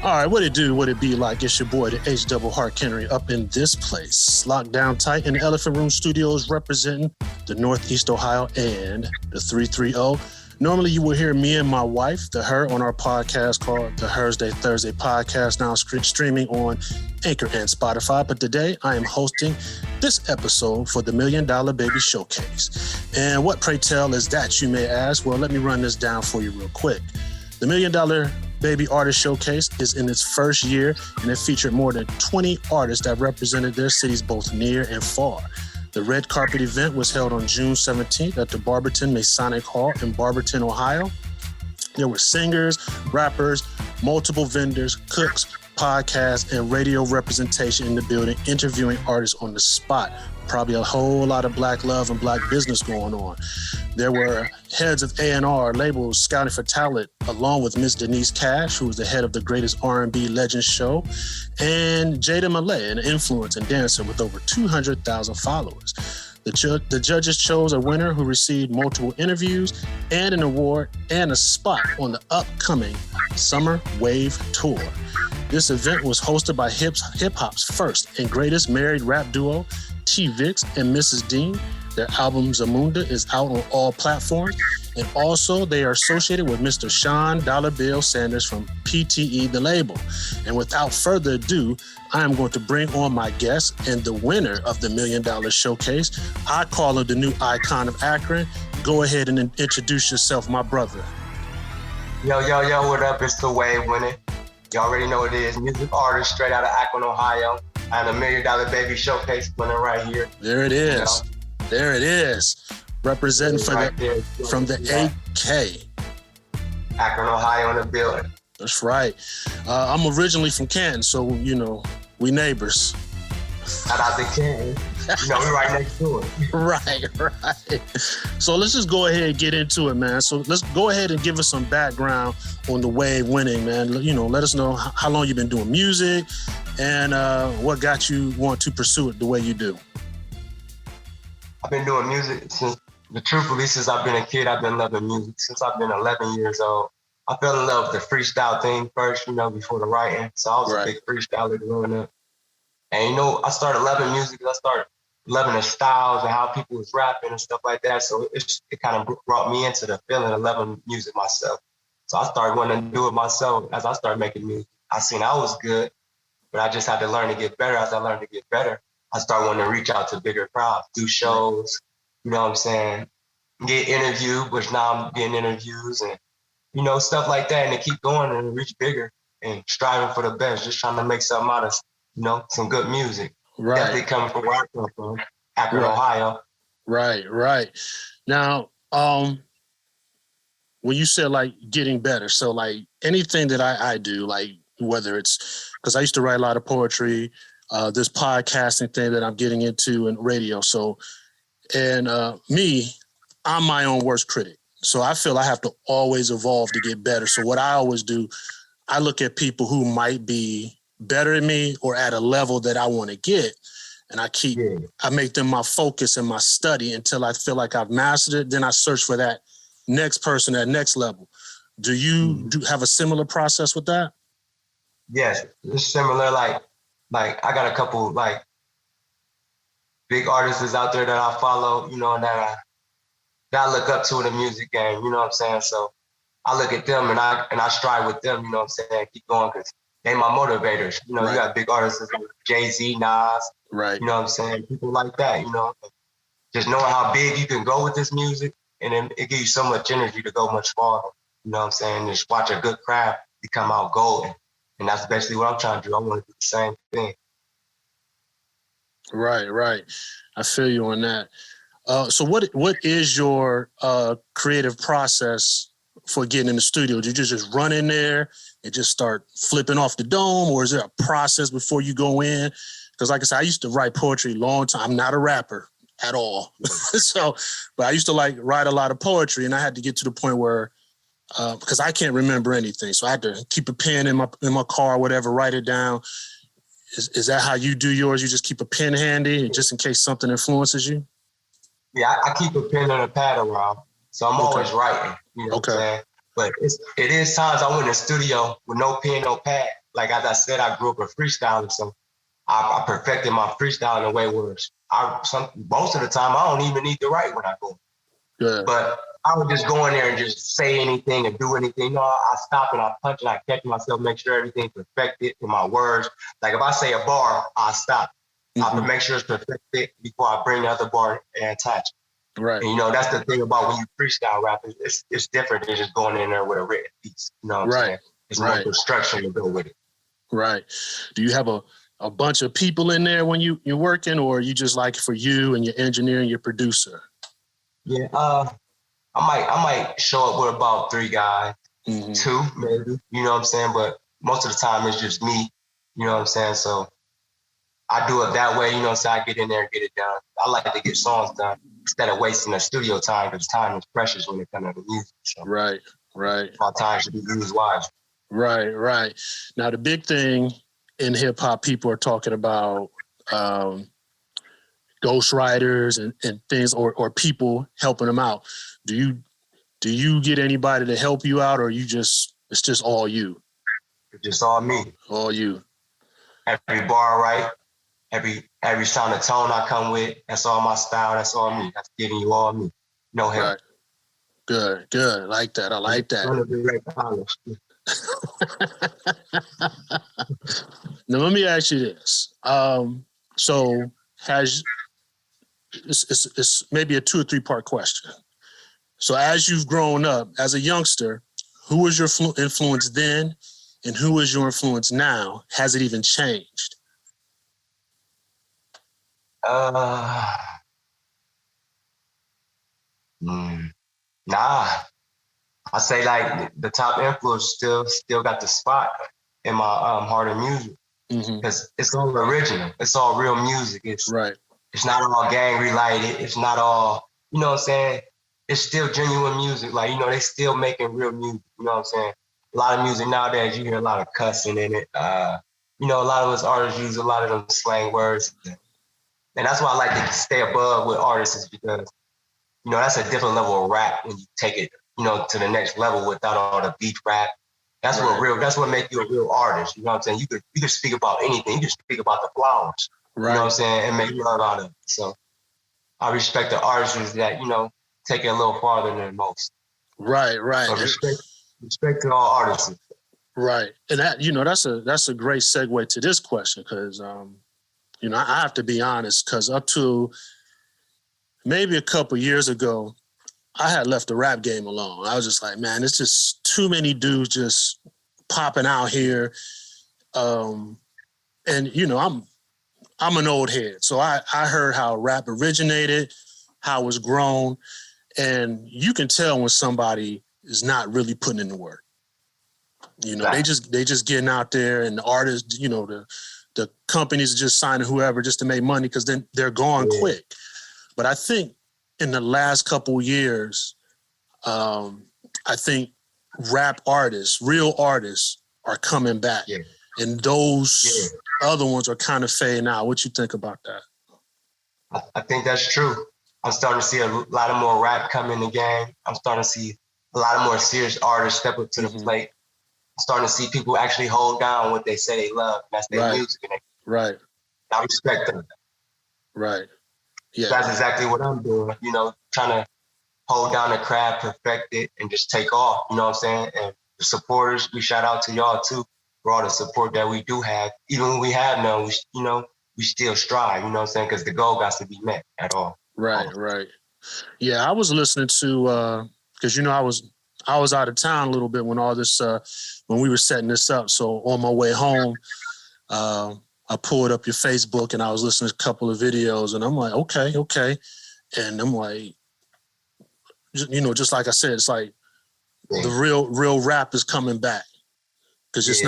All right, what it do, what it be like? It's your boy, the H double Hark Henry, up in this place, locked down tight in the Elephant Room Studios, representing the Northeast Ohio and the 330. Normally, you will hear me and my wife, the Her, on our podcast called the Thursday Podcast, now streaming on Anchor and Spotify. But today, I am hosting this episode for the $1 Million Baby Showcase. And what, pray tell, is that, you may ask? Well, let me run this down for you real quick. The $1 Million Baby Artist Showcase is in its first year, and it featured more than 20 artists that represented their cities both near and far. The red carpet event was held on June 17th at the Barberton Masonic Hall in Barberton, Ohio. There were singers, rappers, multiple vendors, cooks, podcasts, and radio representation in the building, interviewing artists on the spot. Probably a whole lot of Black love and Black business going on. There were heads of A&R labels scouting for talent, along with Miss Denise Cash, who was the head of the Greatest R&B Legends show, and Jada Malay, an influencer and dancer with over 200,000 followers. The judges chose a winner who received multiple interviews and an award and a spot on the upcoming Summer Wave Tour. This event was hosted by hip-hop's first and greatest married rap duo, T-Vix and Mrs. Dean. Their album Zamunda is out on all platforms. And also they are associated with Mr. Sean Dollar Bill Sanders from PTE, the label. And without further ado, I am going to bring on my guest and the winner of the $1 Million Showcase. I call him the new icon of Akron. Go ahead and introduce yourself, my brother. Yo, what up? It's TheWave winning. You already know what it is. Music artist straight out of Akron, Ohio. I'm a $1 Million Baby Showcase winner right here. There it is. You know? There it is. Representing right from the AK. Akron, Ohio in the building. That's right. I'm originally from Canton, so, you know, we neighbors. Shout out to Canton. You know, we're right next to it. Right. So let's just go ahead and get into it, man. So let's go ahead and give us some background on TheWave winning, man. You know, let us know how long you've been doing music and what got you want to pursue it the way you do. I've been doing music since, the truth be, since I've been a kid. I've been loving music since I've been 11 years old. I fell in love with the freestyle thing first, you know, before the writing. So I was a big freestyler growing up. And, you know, I started loving music. I started loving the styles and how people was rapping and stuff like that. So it kind of brought me into the feeling of loving music myself. So I started wanting to do it myself as I started making music. I seen I was good, but I just had to learn to get better. As I learned to get better, I started wanting to reach out to bigger crowds, do shows, you know what I'm saying, get interviewed, which now I'm getting interviews and, you know, stuff like that, and to keep going and reach bigger and striving for the best, just trying to make something out of, you know, some good music. Right. Definitely coming from where I come from, Akron, Ohio. Right. Now, when you said like getting better, so like anything that I do, like whether it's, because I used to write a lot of poetry, this podcasting thing that I'm getting into and radio. So, and I'm my own worst critic. So I feel I have to always evolve to get better. So what I always do, I look at people who might be better than me or at a level that I want to get. And I make them my focus and my study until I feel like I've mastered it. Then I search for that next person at next level. Do you have a similar process with that? Yes, it's similar. Like I got a couple like big artists out there that I follow, you know, that I look up to in the music game, you know what I'm saying? So I look at them and I strive with them, you know what I'm saying? Keep going because they my motivators. You know, You got big artists like Jay-Z, Nas, right? You know what I'm saying? People like that, you know. Just knowing how big you can go with this music, and then it gives you so much energy to go much farther. You know what I'm saying? Just watch a good craft become out golden. And that's basically what I'm trying to do. I want to do the same thing. Right. I feel you on that. So what is your creative process for getting in the studio? Do you just run in there and just start flipping off the dome, or is there a process before you go in? Because like I said, I used to write poetry a long time. I'm not a rapper at all. But I used to like write a lot of poetry, and I had to get to the point where, because I can't remember anything. So I had to keep a pen in my car, whatever, write it down. Is that how you do yours? You just keep a pen handy just in case something influences you? Yeah, I keep a pen and a pad around. So I'm always writing, you know what I'm saying? But it is times I went in the studio with no pen, no pad. like as I said, I grew up a freestyler, so I perfected my freestyle in a way where most of the time I don't even need to write when I go. Good. But I would just go in there and just say anything and do anything. No, I stop and I punch and I catch myself, make sure everything's perfected in my words. Like if I say a bar, I stop. I make sure it's perfected before I bring the other bar and attach it. Right. And that's the thing about when you freestyle rap, it's different than just going in there with a written piece. You know what I'm saying? It's more construction to go with it. Right. Do you have a bunch of people in there when you're working, or are you just like for you and your engineer and your producer? Yeah, I might show up with about 3 guys, 2 maybe, you know what I'm saying? But most of the time it's just me, you know what I'm saying? So I do it that way, so I get in there and get it done. I like to get songs done instead of wasting the studio time, because time is precious when it comes to the music. So right. My time should be used wisely. Right. Now the big thing in hip hop, people are talking about ghostwriters and things, or people helping them out. Do you get anybody to help you out, or it's just all you? It's just all me. All you. Every bar, right? Every sound and tone I come with, that's all my style, that's all me. That's giving you all me. No help. Right. Good. I like that. Now let me ask you this. So it's maybe a 2 or 3 part question. So as you've grown up as a youngster, who was your influence then, and who is your influence now? Has it even changed? Nah. I say like the top influence still got the spot in my heart of music, because it's all original. It's all real music. It's not all gang related. It's not all, you know what I'm saying? It's still genuine music. Like, they still making real music. You know what I'm saying? A lot of music nowadays, you hear a lot of cussing in it. A lot of us artists use a lot of them slang words. And that's why I like to stay above with artists, is because, that's a different level of rap when you take it, to the next level without all the beat rap. That's what makes you a real artist. You know what I'm saying? You could speak about anything. You could speak about the flowers. You know what I'm saying? And make love out of it. So I respect the artists that, take it a little farther than most. Right. So respect to all artists. Right. And that, that's a great segue to this question, because I have to be honest, because up to maybe a couple years ago, I had left the rap game alone. I was just like, man, it's just too many dudes just popping out here. And, I'm an old head. So I heard how rap originated, how it was grown. And you can tell when somebody is not really putting in the work. They just getting out there, and the artists, the companies are just signing whoever just to make money, because then they're gone quick. But I think in the last couple of years, I think rap artists, real artists, are coming back. Yeah. And those other ones are kind of fading out. What you think about that? I think that's true. I'm starting to see a lot of more rap come in the game. I'm starting to see a lot of more serious artists step up to the plate. I'm starting to see people actually hold down what they say they love. That's their music. And I respect them. Right. Yeah. That's exactly what I'm doing, trying to hold down the craft, perfect it, and just take off, you know what I'm saying? And the supporters, we shout out to y'all too for all the support that we do have. Even when we have none, we still strive, you know what I'm saying? Because the goal got to be met at all. Right. Yeah, I was listening to, because, I was out of town a little bit when all this, when we were setting this up. So on my way home, I pulled up your Facebook and I was listening to a couple of videos, and I'm like, okay. And I'm like, just like I said, it's like the real rap is coming back, because it's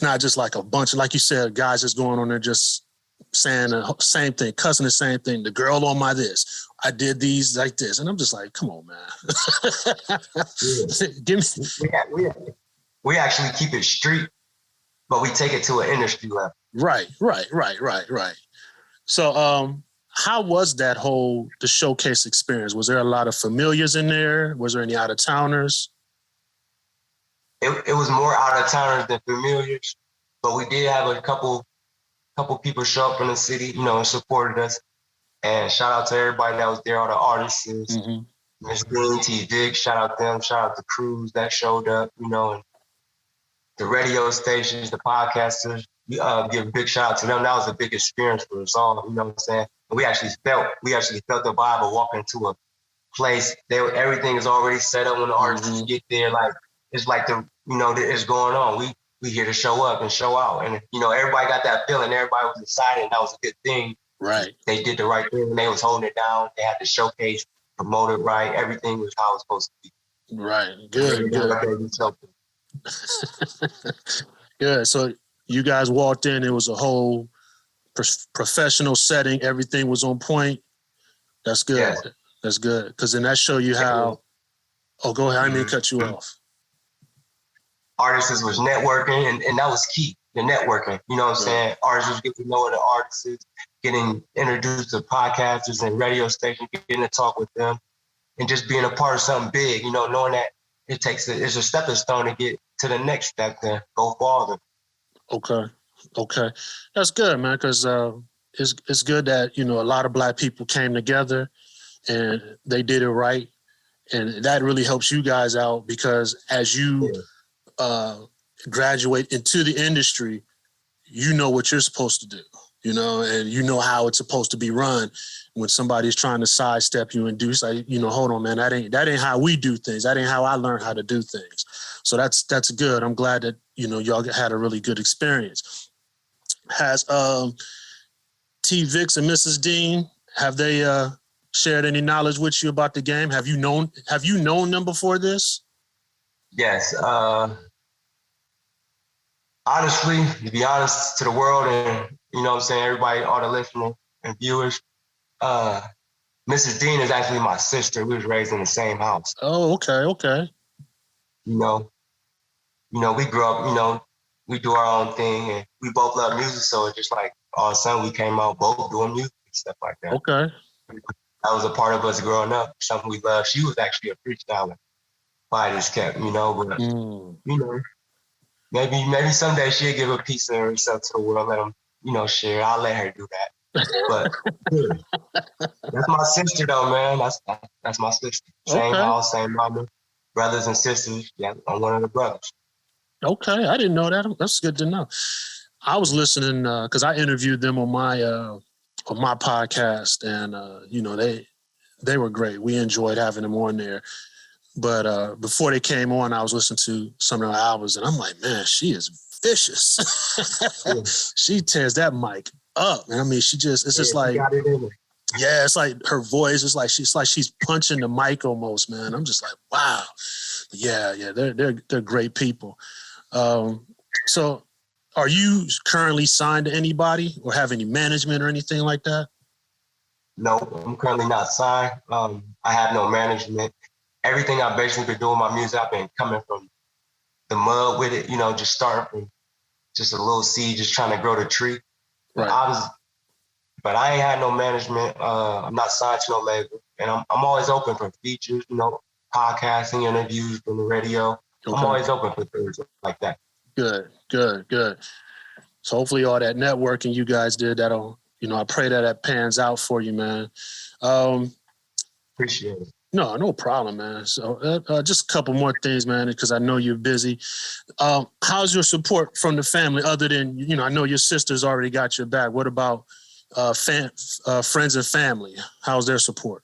not just like a bunch of, like you said, guys just going on there just saying the same thing, cussing the same thing. The girl on my this, I did these like this, and I'm just like, come on, man. Give me. We actually keep it street, but we take it to an industry level. Right. So, how was that the showcase experience? Was there a lot of familiars in there? Was there any out-of-towners? it was more out of towners than familiars, but we did have a couple people show up from the city, you know, and supported us. And shout out to everybody that was there, all the artists, Miss Green, T Vic, shout out them, shout out the crews that showed up, you know, and the radio stations, the podcasters. We give a big shout out to them. That was a big experience for us all, you know what I'm saying? And we actually felt the vibe of walking into a place. Everything is already set up when the artists get there. Like it's like it's going on. We here to show up and show out. And you know, everybody got that feeling. Everybody was excited, and that was a good thing. Right. They did the right thing. They was holding it down. They had the showcase, promoted right. Everything was how it was supposed to be. Right. Good. Good. So you guys walked in. It was a whole professional setting. Everything was on point. That's good. Yes. That's good. Because then that show you how. Oh, go ahead. I didn't cut you off. Artists was networking, and that was key. The networking. You know what I'm saying? Artists was getting to know the artists, getting introduced to podcasters and radio stations, getting to talk with them, and just being a part of something big. You know, knowing that it's a stepping stone to get to the next step to go farther. Okay, that's good, man. Because it's good that a lot of Black people came together and they did it right, and that really helps you guys out because as you graduate into the industry, you know what you're supposed to do, and you know how it's supposed to be run. When somebody's trying to sidestep you and do like, hold on, man, that ain't how we do things. That ain't how I learned how to do things. So that's good. I'm glad that, y'all had a really good experience. Has T Vix and Mrs. Dean, have they shared any knowledge with you about the game? Have you known them before this? Yes. Honestly, to be honest to the world and, what I'm saying, everybody, all the listeners and viewers, Mrs. Dean is actually my sister. We was raised in the same house. Oh, okay. We grew up, we do our own thing and we both love music. So it's just like all of a sudden we came out both doing music and stuff like that. Okay. That was a part of us growing up, something we loved. She was actually a freestyler. By this kept, but maybe someday she'll give a piece of herself to the world, let them, share. I'll let her do that. But that's my sister though, man. That's my sister. Same house, same mama, brothers and sisters. Yeah, I'm one of the brothers. Okay, I didn't know that. That's good to know. I was listening because I interviewed them on my podcast, and they were great. We enjoyed having them on there. But before they came on, I was listening to some of their albums, and I'm like, man, she is vicious. She tears that mic up. And I mean, it's just like, yeah, it's like her voice is like she's punching the mic almost, man. I'm just like, wow. Yeah, they're great people. So are you currently signed to anybody or have any management or anything like that? No, I'm currently not signed. I have no management. Everything I've basically been doing my music, I've been coming from the mud with it, just starting from just a little seed, just trying to grow the tree. Right. But I ain't had no management. I'm not signed to no label. And I'm always open for features, podcasting, interviews from the radio. Okay. I'm always open for things like that. Good. So hopefully all that networking you guys did, that'll, I pray that pans out for you, man. Appreciate it. No problem, man. So just a couple more things, man, because I know you're busy. How's your support from the family other than, I know your sister's already got your back. What about friends and family? How's their support?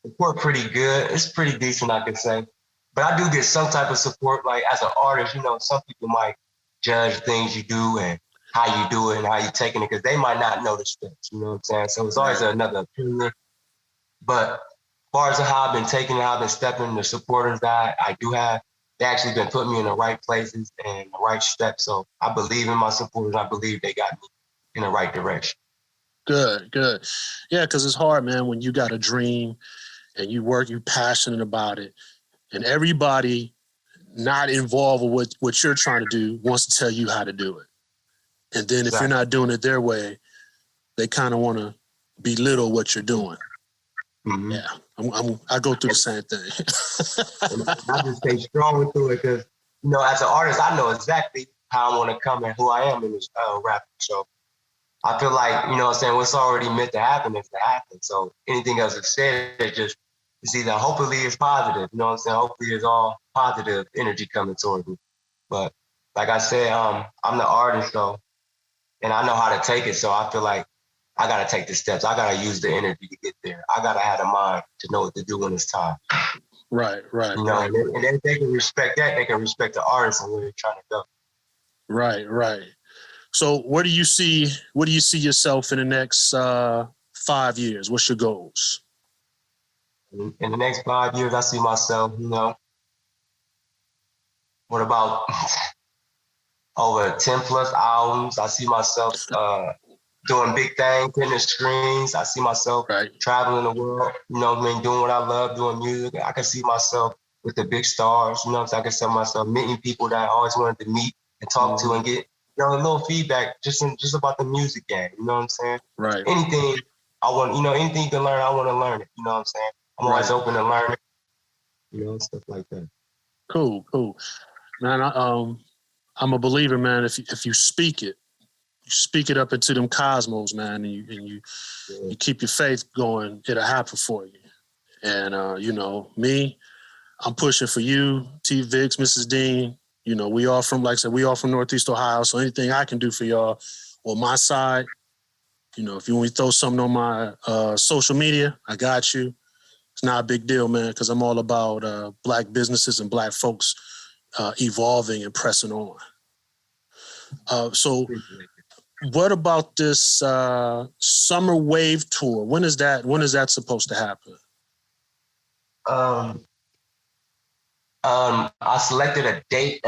Support pretty good. It's pretty decent, I could say. But I do get some type of support. Like as an artist, some people might judge things you do and how you do it and how you're taking it because they might not know the steps, you know what I'm saying? So it's always another opinion. But as far as how I've been taking it, how I've been stepping, the supporters that I do have, they actually been putting me in the right places and the right steps. So I believe in my supporters. I believe they got me in the right direction. Good. Yeah, because it's hard, man, when you got a dream and you're passionate about it, and everybody not involved with what you're trying to do wants to tell you how to do it. And then if you're not doing it their way, they kind of want to belittle what you're doing. Mm-hmm. Yeah, I go through the same thing. I just stay strong through it because, as an artist, I know exactly how I want to come and who I am in this rap. So I feel like, what's already meant to happen is to happen. So anything else is said, it's either hopefully it's positive, hopefully it's all positive energy coming toward me. But like I said, I'm the artist, though, and I know how to take it. So I feel like I got to take the steps. I got to use the energy to get there. I got to have the mind to know what to do when it's time. Right. And if they can respect that, they can respect the artist and where they're trying to go. Right. So where do you see yourself in the next 5 years? What's your goals? In the next 5 years, I see myself, what about over 10 plus albums? I see myself doing big things, hitting the screens. I see myself traveling the world, doing what I love, doing music. I can see myself with the big stars, so I can see myself meeting people that I always wanted to meet and talk to and get, a little feedback just about the music game. You know what I'm saying? Right. Anything I want, anything you can learn, I want to learn it. You know what I'm saying? I'm always open to learn it, stuff like that. Cool. Man, I'm a believer, man. If you speak it, you speak it up into them cosmos, man, and you keep your faith going, it'll happen for you. And me, I'm pushing for you, T Vix, Mrs. Dean. We all from, like I said, we all from Northeast Ohio. So anything I can do for y'all on my side, if you want me to throw something on my social media, I got you. It's not a big deal, man, because I'm all about Black businesses and Black folks evolving and pressing on. So what about this summer wave tour? When is that supposed to happen? I selected a date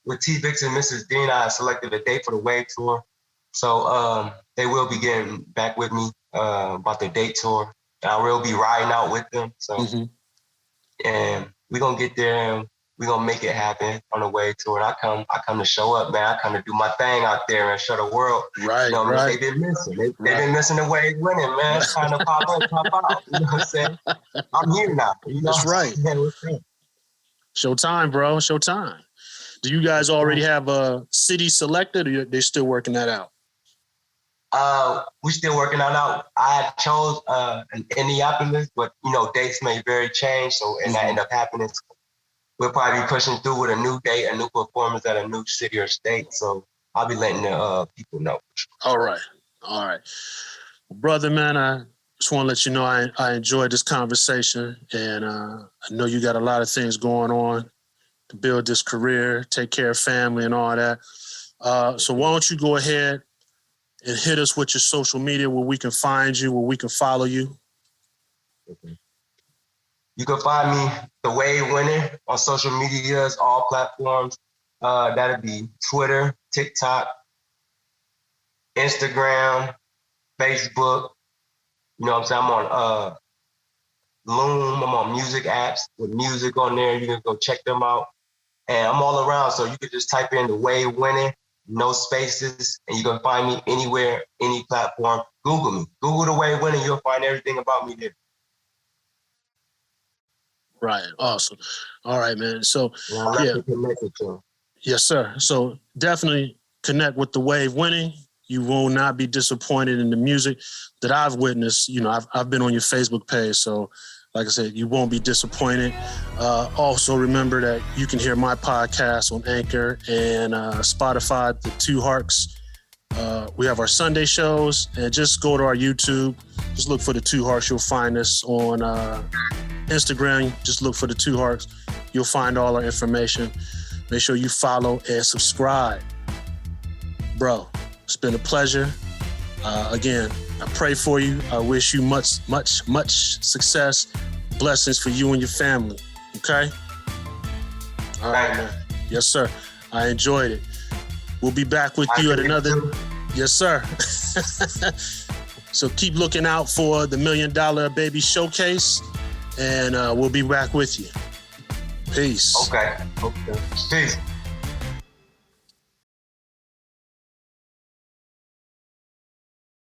with T Vix and Mrs. Dean. I selected a date for the Wave tour. So they will be getting back with me about the date tour. And I will be riding out with them. So and we're gonna get there and we're gonna make it happen on the Wave tour. And I come to show up, man. I come to do my thing out there and show the world. Right. They've been missing. They've been missing the Wave winning, man. It's time to pop up, pop out. You know what I'm saying? I'm here now. That's right. Showtime, bro. Showtime. Do you guys already have a city selected, or they're still working that out? We're still working that out. I chose Indianapolis, but dates may very change, and that ended up happening. We'll probably be pushing through with a new date, a new performance at a new city or state. So I'll be letting the people know. All right. Brother, man, I just want to let you know I enjoyed this conversation, and I know you got a lot of things going on to build this career, take care of family and all that. So why don't you go ahead and hit us with your social media where we can find you, where we can follow you. Okay. You can find me, TheWave Winner, on social medias, all platforms. That'll be Twitter, TikTok, Instagram, Facebook. You know what I'm saying? I'm on Loom. I'm on music apps with music on there. You can go check them out. And I'm all around. So you can just type in TheWave Winner, no spaces, and you can find me anywhere, any platform. Google me. Google TheWave Winner. You'll find everything about me there. Right. Awesome. All right, man. So, yeah. Connect with you. Yes, sir. So definitely connect with TheWave Winning. You will not be disappointed in the music that I've witnessed. You know, I've been on your Facebook page. So like I said, you won't be disappointed. Also remember that you can hear my podcast on Anchor and Spotify, the Two Harks. We have our Sunday shows, and just go to our YouTube. Just look for the Two Harks. You'll find us on Instagram. Just look for the Two Harks. You'll find all our information. Make sure you follow and subscribe. Bro, it's been a pleasure. Again, I pray for you. I wish you much success. Blessings for you and your family. Okay? All right, man. Yes, sir. I enjoyed it. We'll be back with you at another. Yes, sir. So keep looking out for the $1 Million Baby Showcase, and we'll be back with you. Peace. Okay. Peace.